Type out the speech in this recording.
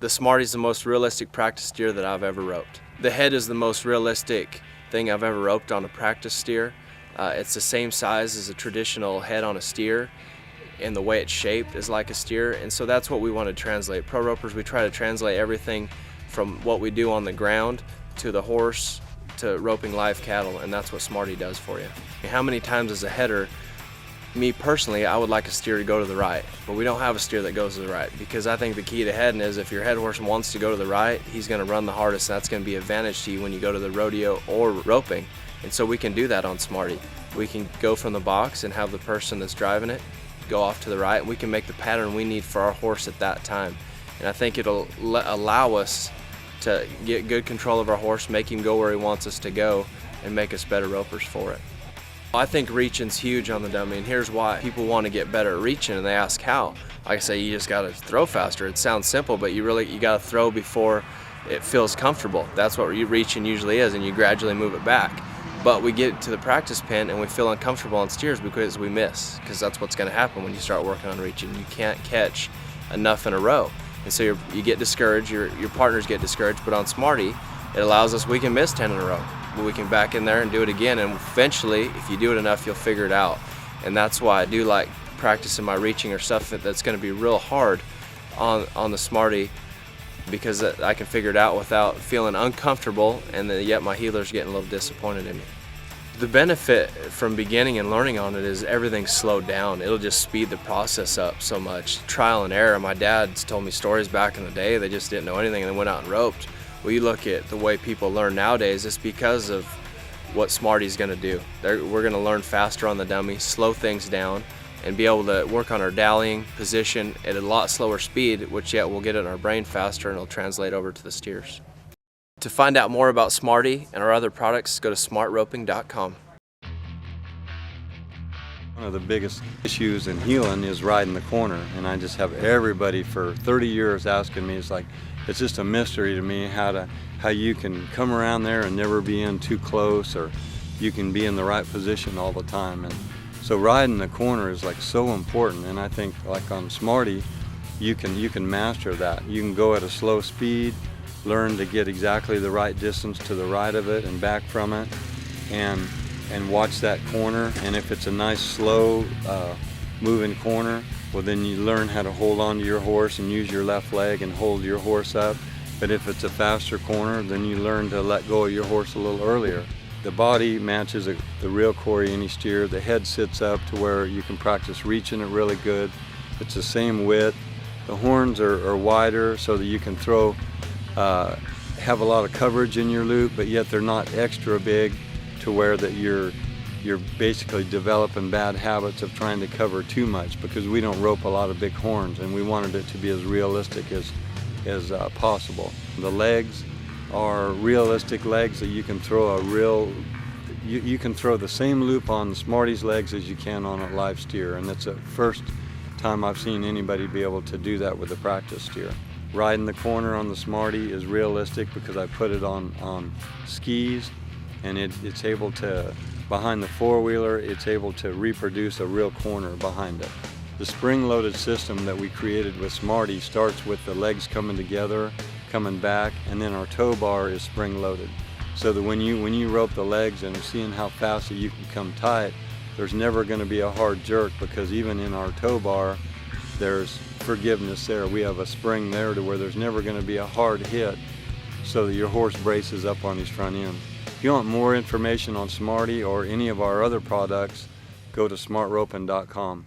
The Smarty is the most realistic practice steer that I've ever roped. The head is the most realistic thing I've ever roped on a practice steer. It's the same size as a traditional head on a steer, and the way it's shaped is like a steer, and so that's what we want to translate. Pro ropers, we try to translate everything from what we do on the ground to the horse to roping live cattle, and that's what Smarty does for you. How many times as a header, me personally, I would like a steer to go to the right, but we don't have a steer that goes to the right, because I think the key to heading is if your head horse wants to go to the right, he's going to run the hardest, and that's going to be an advantage to you when you go to the rodeo or roping. And so we can do that on Smarty. We can go from the box and have the person that's driving it go off to the right, and we can make the pattern we need for our horse at that time. And I think it'll allow us to get good control of our horse, make him go where he wants us to go, and make us better ropers for it. I think reaching's huge on the dummy, and here's why. People want to get better at reaching, and they ask how. Like I say, you just got to throw faster. It sounds simple, but you got to throw before it feels comfortable. That's what reaching usually is, and you gradually move it back. But we get to the practice pen and we feel uncomfortable on steers because we miss, because that's what's going to happen when you start working on reaching. You can't catch enough in a row, and so you get discouraged. Your partners get discouraged. But on Smarty, it allows us, we can miss 10 in a row, but we can back in there and do it again, and eventually, if you do it enough, you'll figure it out. And that's why I do like practicing my reaching or stuff that's going to be real hard on the Smarty, because I can figure it out without feeling uncomfortable, and yet my heeler's getting a little disappointed in me. The benefit from beginning and learning on it is everything's slowed down. It'll just speed the process up so much. Trial and error. My dad's told me stories back in the day, they just didn't know anything and they went out and roped. Well, you look at the way people learn nowadays, it's because of what Smarty's going to do. We're going to learn faster on the dummy, slow things down, and be able to work on our dallying position at a lot slower speed, which yet we'll get it in our brain faster and it'll translate over to the steers. To find out more about Smarty and our other products, go to smartroping.com. One of the biggest issues in heeling is riding the corner, and I just have everybody for 30 years asking me, it's just a mystery to me how you can come around there and never be in too close, or you can be in the right position all the time. And so riding the corner is like so important, and I think like on Smarty, you can master that. You can go at a slow speed, learn to get exactly the right distance to the right of it and back from it, and watch that corner. And if it's a nice slow moving corner, well, then you learn how to hold on to your horse and use your left leg and hold your horse up. But if it's a faster corner, then you learn to let go of your horse a little earlier. The body matches the real core of any steer. The head sits up to where you can practice reaching it really good. It's the same width. The horns are wider so that you can throw, have a lot of coverage in your loop, but yet they're not extra big to where that you're basically developing bad habits of trying to cover too much, because we don't rope a lot of big horns, and we wanted it to be as realistic as possible. The legs are realistic legs that you can throw you can throw the same loop on Smarty's legs as you can on a live steer, and that's the first time I've seen anybody be able to do that with a practice steer. Riding the corner on the Smarty is realistic because I put it on skis, and it's able to, behind the four-wheeler, it's able to reproduce a real corner behind it. The spring-loaded system that we created with Smarty starts with the legs coming together, coming back, and then our tow bar is spring-loaded. So that when you rope the legs and seeing how fast that you can come tight, there's never going to be a hard jerk, because even in our tow bar, there's forgiveness there. We have a spring there to where there's never going to be a hard hit, so that your horse braces up on his front end. If you want more information on Smarty or any of our other products, go to smartroping.com.